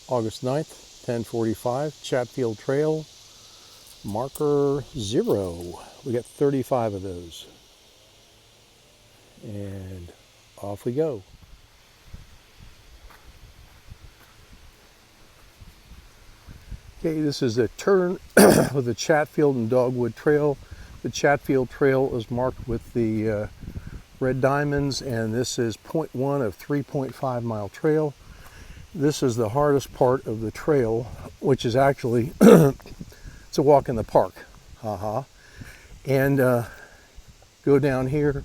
August 9th, 10:45, Chatfield Trail, marker 0. We got 35 of those. And off we go. Okay, this is a turn of the Chatfield and Dogwood Trail. The Chatfield Trail is marked with the red diamonds, and this is 0.1 of 3.5 mile trail. This is the hardest part of the trail, which is actually it's a walk in the park. And go down here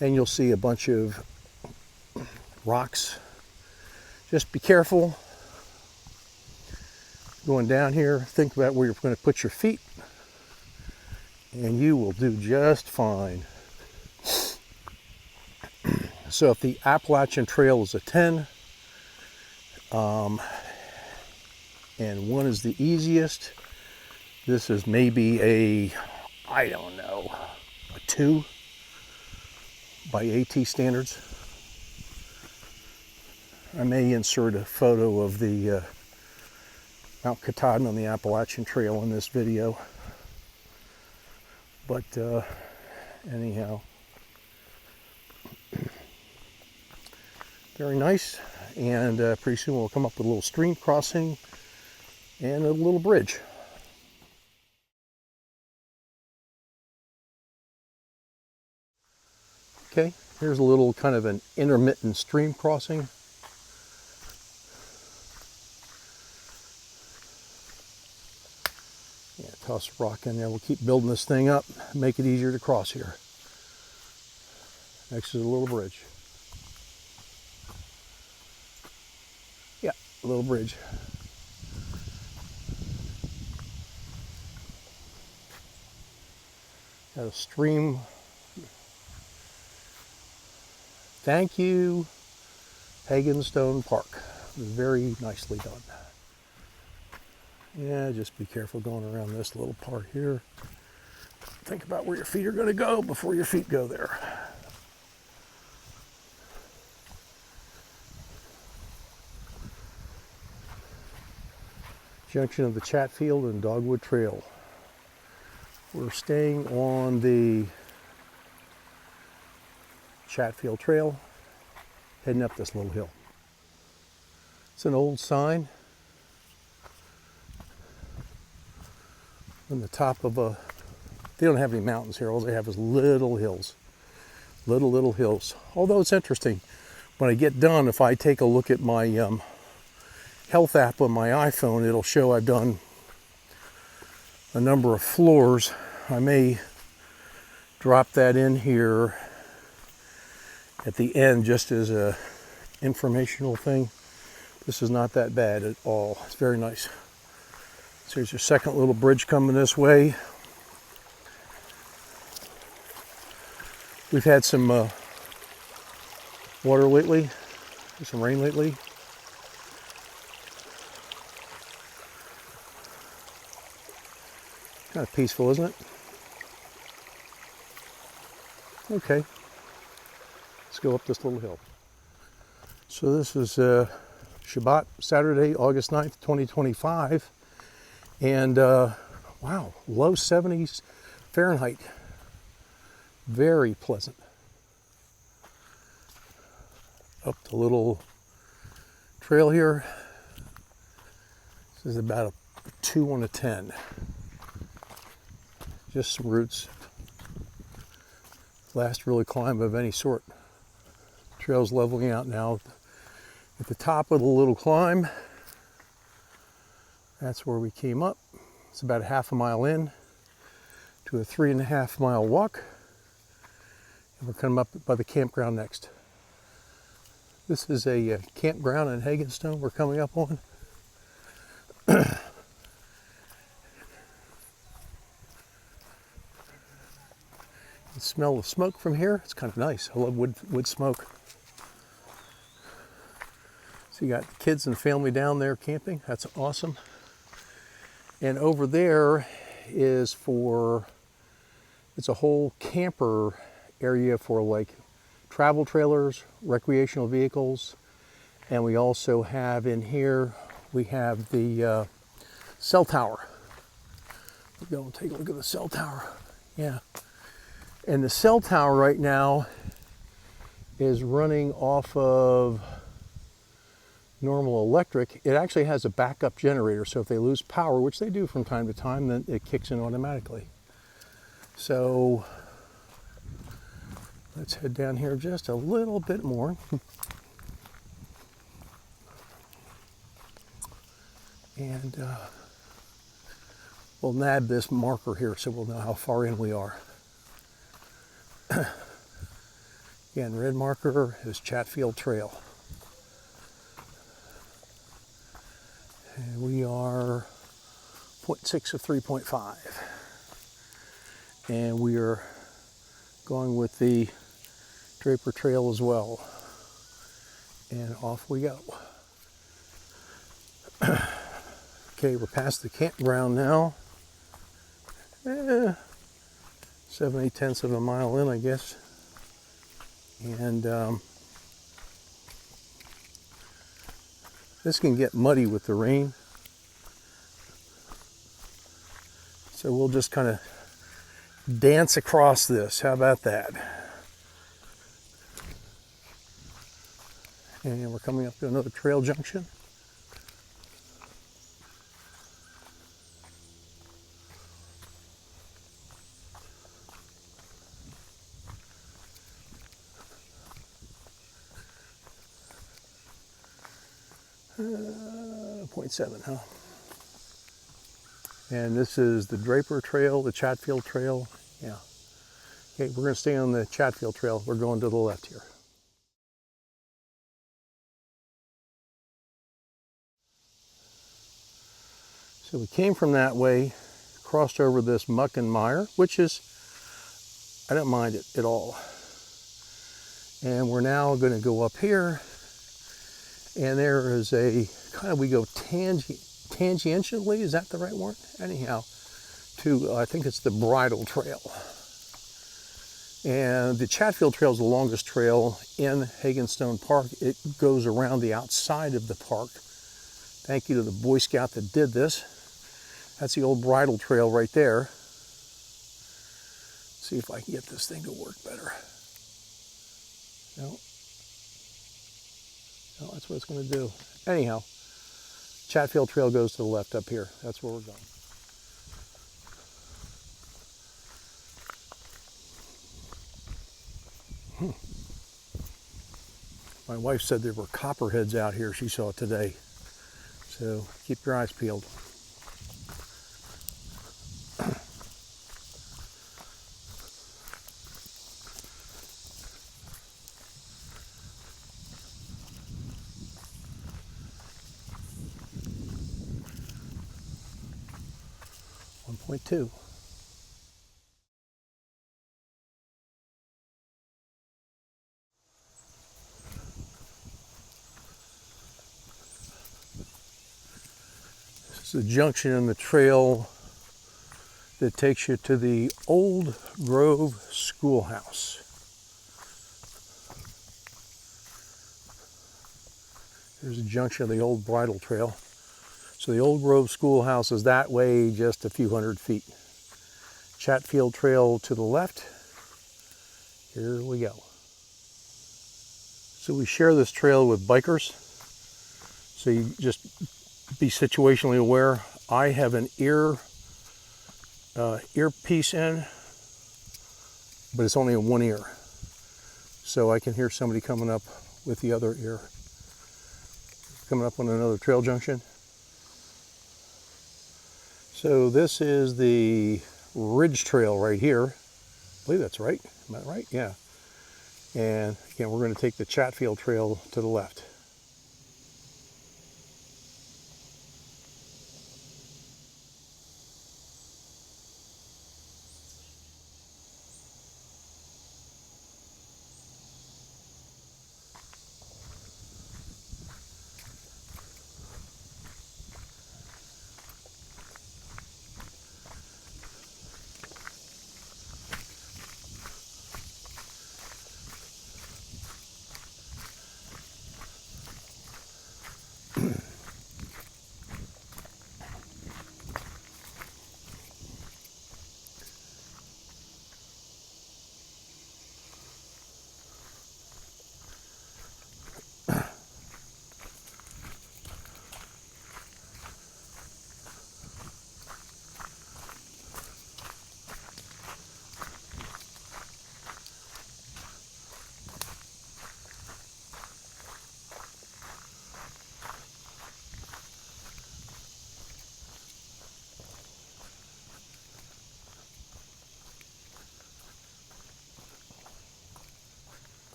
and you'll see a bunch of rocks. Just be careful going down here. Think about where you're going to put your feet and you will do just fine. So if the Appalachian Trail is a 10 and 1 is the easiest, this is maybe a, I don't know, a 2 by AT standards. I may insert a photo of the Mount Katahdin on the Appalachian Trail in this video. But anyhow, very nice. And pretty soon we'll come up with a little stream crossing and a little bridge. Okay, here's a little kind of an intermittent stream crossing. Yeah, toss a rock in there. We'll keep building this thing up, make it easier to cross here. Next is a little bridge. Yeah, a little bridge. Got a stream. Thank you, Hagan-Stone Park. Very nicely done. Yeah, just be careful going around this little part here. Think about where your feet are going to go before your feet go there. Junction of the Chatfield and Dogwood Trail. We're staying on the Chatfield Trail, heading up this little hill. It's an old sign on the top of a, they don't have any mountains here, all they have is little hills. Little hills. Although it's interesting, when I get done, if I take a look at my health app on my iPhone, it'll show I've done a number of floors. I may drop that in here at the end just as a informational thing. This is not that bad at all. It's very nice. So here's your second little bridge coming this way. We've had some water lately, some rain lately. Kind of peaceful, isn't it? Okay. Let's go up this little hill. So this is Shabbat, Saturday, August 9th, 2025. And wow, low 70s Fahrenheit. Very pleasant. Up the little trail here. This is about a 2 on a 10. Just some roots. Last really climb of any sort. Trail's leveling out now. At the top of the little climb, that's where we came up. It's about a half a mile in to a 3.5 mile walk. And we're coming up by the campground next. This is a campground in Hagan-Stone we're coming up on. You can smell the smoke from here. It's kind of nice. I love wood smoke. So you got the kids and family down there camping. That's awesome. And over there is it's a whole camper area for like travel trailers, recreational vehicles. And we also have in here we have the cell tower. We'll go and take a look at the cell tower. Yeah. And the cell tower right now is running off of normal electric. It actually has a backup generator, so if they lose power, which they do from time to time, then it kicks in automatically. So let's head down here just a little bit more. And we'll nab this marker here so we'll know how far in we are. Again, red marker is Chatfield Trail. And we are 0.6 of 3.5. And we are going with the Draper Trail as well. And off we go. Okay, we're past the campground now. 7/8 of a mile in, I guess. And this can get muddy with the rain. So we'll just kind of dance across this. How about that? And we're coming up to another trail junction. Uh, 0.7, huh? And this is the Draper Trail, the Chatfield Trail. Yeah. Okay, we're going to stay on the Chatfield Trail. We're going to the left here. So we came from that way, crossed over this muck and mire, which is, I don't mind it at all. And we're now going to go up here, and there is a kind of, we go tangentially, is that the right word? Anyhow, to, I think it's the Bridle Trail. And the Chatfield Trail is the longest trail in Hagan-Stone Park. It goes around the outside of the park. Thank you to the Boy Scout that did this. That's the old Bridle Trail right there. See if I can get this thing to work better. No. No, that's what it's going to do. Anyhow, Chatfield Trail goes to the left up here. That's where we're going. My wife said there were copperheads out here. She saw it today. So keep your eyes peeled. .2. This is the junction in the trail that takes you to the Old Grove Schoolhouse. Here's the junction of the old Bridle Trail. So the Old Grove Schoolhouse is that way, just a few hundred feet. Chatfield Trail to the left. Here we go. So we share this trail with bikers. So you just be situationally aware. I have an earpiece in, but it's only in one ear. So I can hear somebody coming up with the other ear. Coming up on another trail junction. So this is the Ridge Trail right here. I believe that's right. Am I right? Yeah. And again, we're going to take the Chatfield Trail to the left.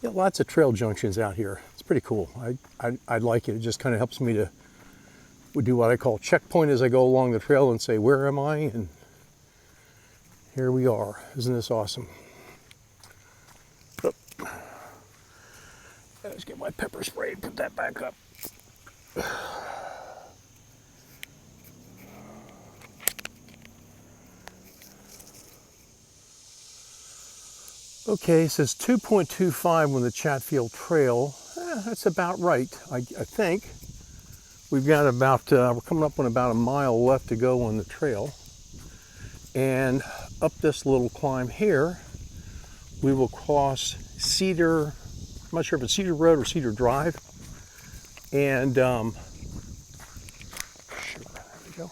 Yeah, lots of trail junctions out here. It's pretty cool. I like it. It just kind of helps me to do what I call checkpoint as I go along the trail and say, where am I? And here we are. Isn't this awesome? Oh. Let's get my pepper spray and put that back up. Okay, it says 2.25 on the Chatfield Trail. That's about right, I think. We've got about, we're coming up on about a mile left to go on the trail. And up this little climb here, we will cross Cedar, I'm not sure if it's Cedar Road or Cedar Drive. And, there we go.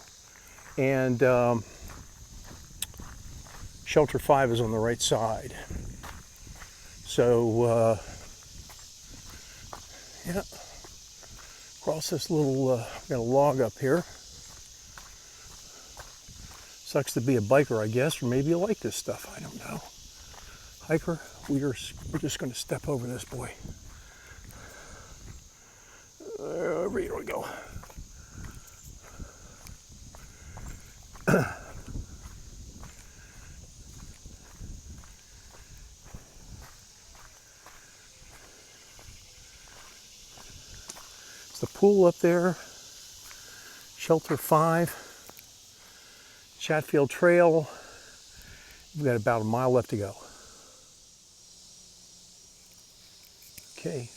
And Shelter 5 is on the right side. So, yeah, cross this little, got a log up here. Sucks to be a biker, I guess, or maybe you like this stuff, I don't know. Hiker, we're just going to step over this boy. Here we go. The pool up there, Shelter 5, Chatfield Trail. We've got about a mile left to go. Okay,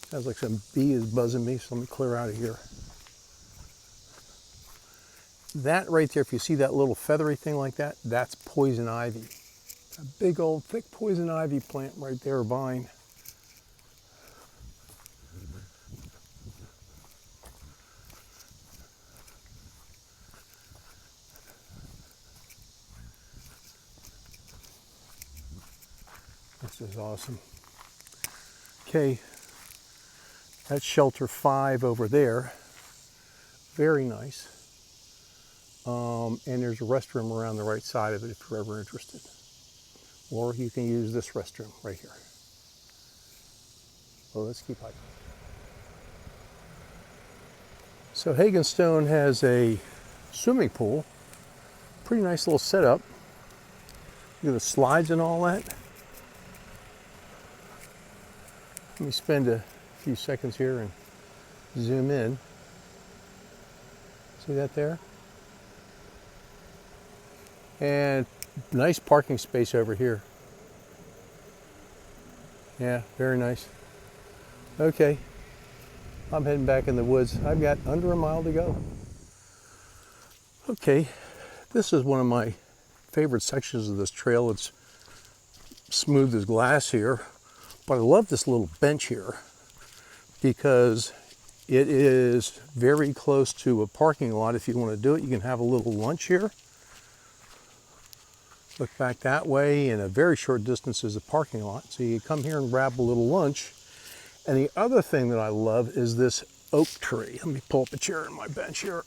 sounds like some bee is buzzing me, so let me clear out of here. That right there, if you see that little feathery thing like that, that's poison ivy. A big old thick poison ivy plant right there, vine. This is awesome. Okay, that's Shelter 5 over there. Very nice. And there's a restroom around the right side of it if you're ever interested. Or you can use this restroom right here. Well, let's keep hiking. So Hagan-Stone has a swimming pool. Pretty nice little setup. Look at the slides and all that. Let me spend a few seconds here and zoom in. See that there? And nice parking space over here. Yeah, very nice. Okay, I'm heading back in the woods. I've got under a mile to go. Okay, this is one of my favorite sections of this trail. It's smooth as glass here. But I love this little bench here because it is very close to a parking lot. If you want to do it, you can have a little lunch here. Look back that way, and a very short distance is a parking lot. So you come here and grab a little lunch. And the other thing that I love is this oak tree. Let me pull up a chair on my bench here.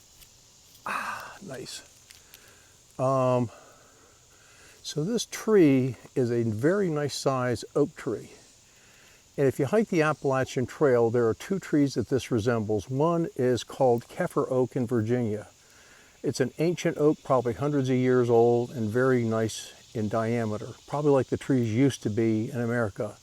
Ah, nice. So this tree is a very nice size oak tree. And if you hike the Appalachian Trail, there are two trees that this resembles. One is called Kefir oak in Virginia. It's an ancient oak, probably hundreds of years old and very nice in diameter, probably like the trees used to be in America.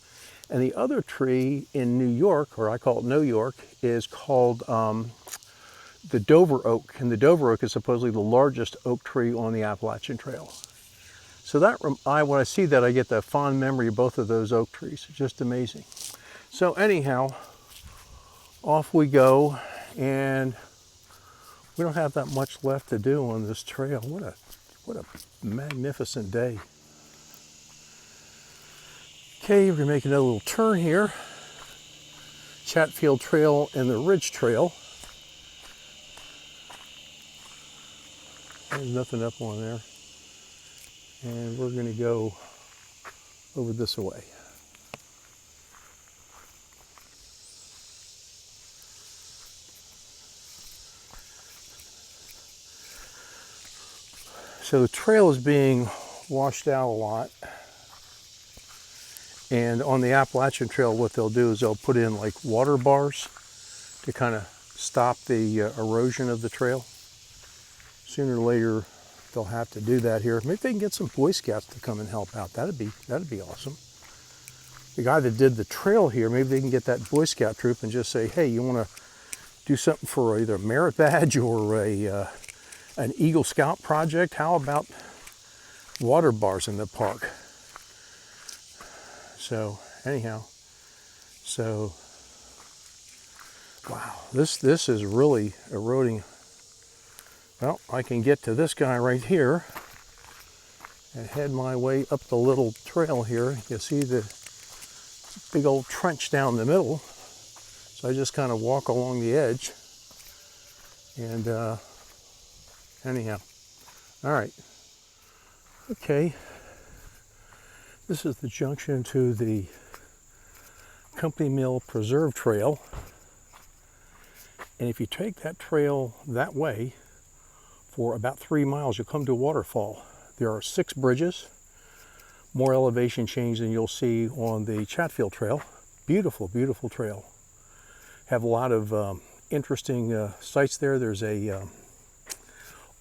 And the other tree in New York, or I call it No York, is called the Dover oak. And the Dover oak is supposedly the largest oak tree on the Appalachian Trail. So that when I see that, I get that fond memory of both of those oak trees. It's just amazing. So anyhow, off we go, and we don't have that much left to do on this trail. What a magnificent day. Okay, we're gonna make another little turn here. Chatfield Trail and the Ridge Trail. There's nothing up on there. And we're going to go over this way. So the trail is being washed out a lot. And on the Appalachian Trail, what they'll do is they'll put in like water bars to kind of stop the erosion of the trail. Sooner or later, they'll have to do that here. Maybe they can get some Boy Scouts to come and help out. That'd be awesome. The guy that did the trail here, maybe they can get that Boy Scout troop and just say, hey, you want to do something for either a merit badge or an Eagle Scout project? How about water bars in the park? So anyhow, so wow, this is really eroding. Well, I can get to this guy right here and head my way up the little trail here. You see the big old trench down the middle. So I just kind of walk along the edge. And anyhow, all right. Okay. This is the junction to the Company Mill Preserve Trail. And if you take that trail that way for about 3 miles, you'll come to a waterfall. There are 6 bridges, more elevation change than you'll see on the Chatfield Trail. Beautiful, beautiful trail. Have a lot of interesting sights there. There's a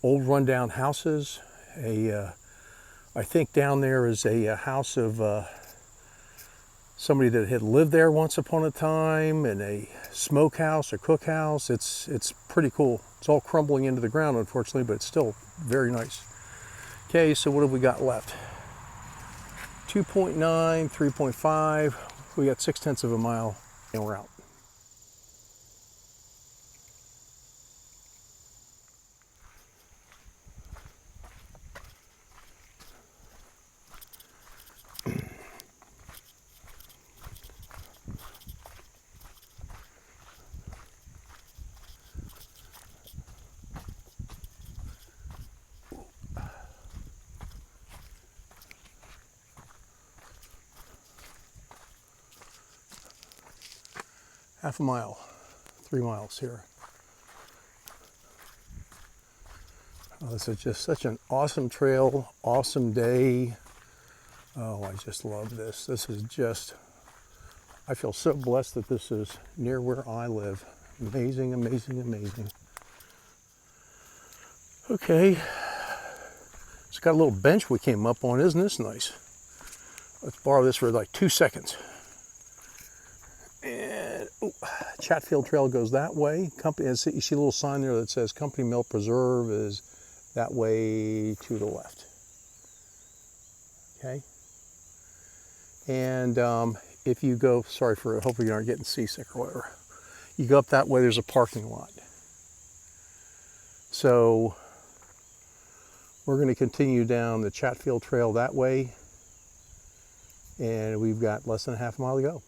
old rundown houses. I think down there is a house of somebody that had lived there once upon a time, and a smokehouse, a cookhouse. It's pretty cool. It's all crumbling into the ground, unfortunately, but it's still very nice. Okay, so what have we got left? 2.9, 3.5. We got 0.6 of a mile, and we're out. Half a mile, 3 miles here. Oh, this is just such an awesome trail, awesome day. Oh, I just love this. This is just, I feel so blessed that this is near where I live. Amazing, amazing, amazing. Okay, it's got a little bench we came up on. Isn't this nice? Let's borrow this for like 2 seconds. And Chatfield Trail goes that way. You see a little sign there that says Company Mill Preserve is that way to the left. Okay. And if you go, hopefully you aren't getting seasick or whatever. You go up that way, there's a parking lot. So we're going to continue down the Chatfield Trail that way. And we've got less than a half mile to go.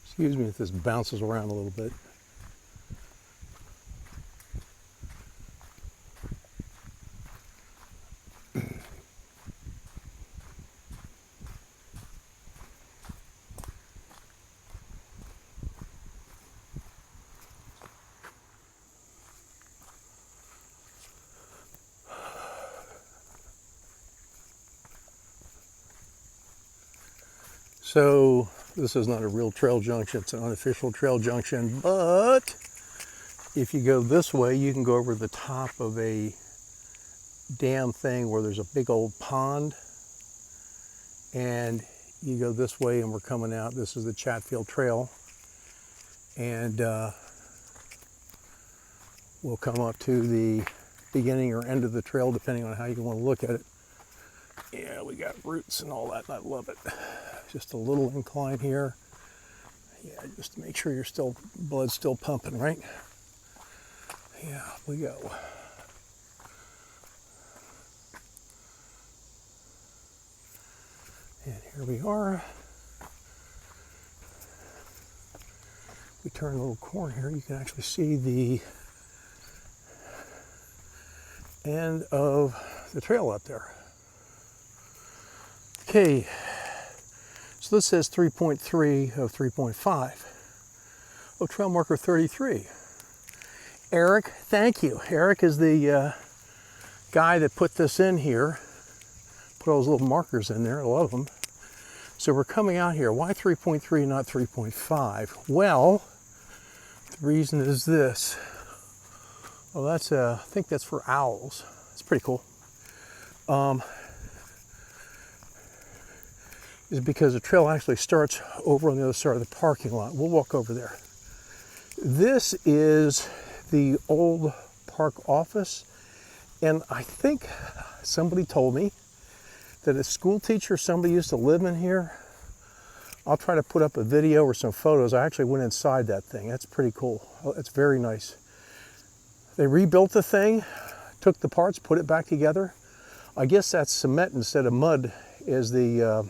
Excuse me if this bounces around a little bit. So this is not a real trail junction, it's an unofficial trail junction, but if you go this way, you can go over the top of a dam thing where there's a big old pond, and you go this way and we're coming out. This is the Chatfield Trail, and we'll come up to the beginning or end of the trail depending on how you want to look at it. Yeah, we got roots and all that, and I love it. Just a little incline here. Yeah, just to make sure your blood's still pumping, right? Yeah, we go. And here we are. We turn a little corner here, you can actually see the end of the trail up there. Okay, so this says 3.3 of 3.5. Oh, trail marker 33. Eric, thank you. Eric is the guy that put this in here. Put all those little markers in there. I love them. So we're coming out here. Why 3.3 and not 3.5? Well, the reason is this. Well, that's I think that's for owls. It's pretty cool. Is because the trail actually starts over on the other side of the parking lot. We'll walk over there. This is the old park office, and I think somebody told me that a school teacher, somebody used to live in here. I'll try to put up a video or some photos. I actually went inside that thing. That's pretty cool. It's very nice. They rebuilt the thing, took the parts, put it back together. I guess that's cement instead of mud is the,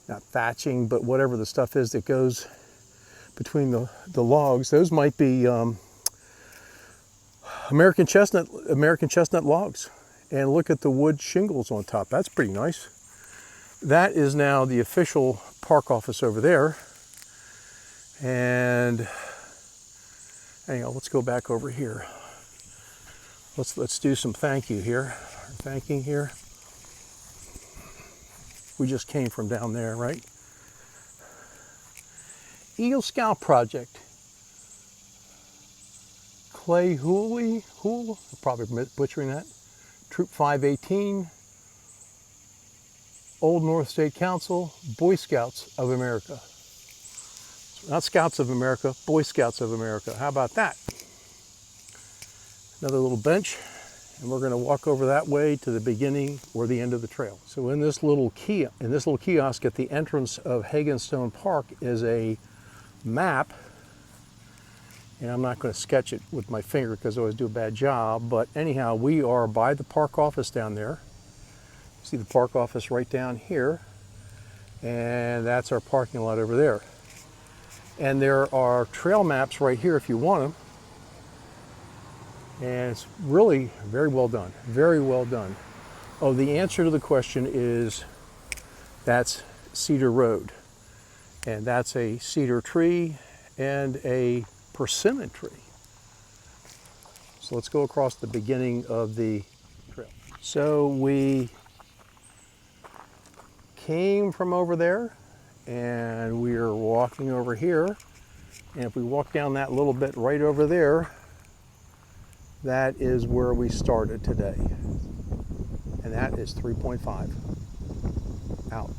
not thatching, but whatever the stuff is that goes between the logs. Those might be American chestnut logs. And look at the wood shingles on top. That's pretty nice. That is now the official park office over there. And anyhow, let's go back over here. Let's do some thank you here. Thanking here. We just came from down there, right? Eagle Scout Project. Clay Hooley, I'm probably butchering that. Troop 518, Old North State Council, Boy Scouts of America. Not Scouts of America, Boy Scouts of America. How about that? Another little bench, and we're going to walk over that way to the beginning or the end of the trail. So in this little kiosk at the entrance of Hagan-Stone Park is a map. And I'm not going to sketch it with my finger because I always do a bad job. But anyhow, we are by the park office down there. See the park office right down here. And that's our parking lot over there. And there are trail maps right here if you want them. And it's really very well done. Very well done. Oh, the answer to the question is that's Cedar Road. And that's a cedar tree and a persimmon tree. So let's go across the beginning of the trail. So we came from over there and we are walking over here. And if we walk down that little bit right over there, that is where we started today. And that is 3.5 out.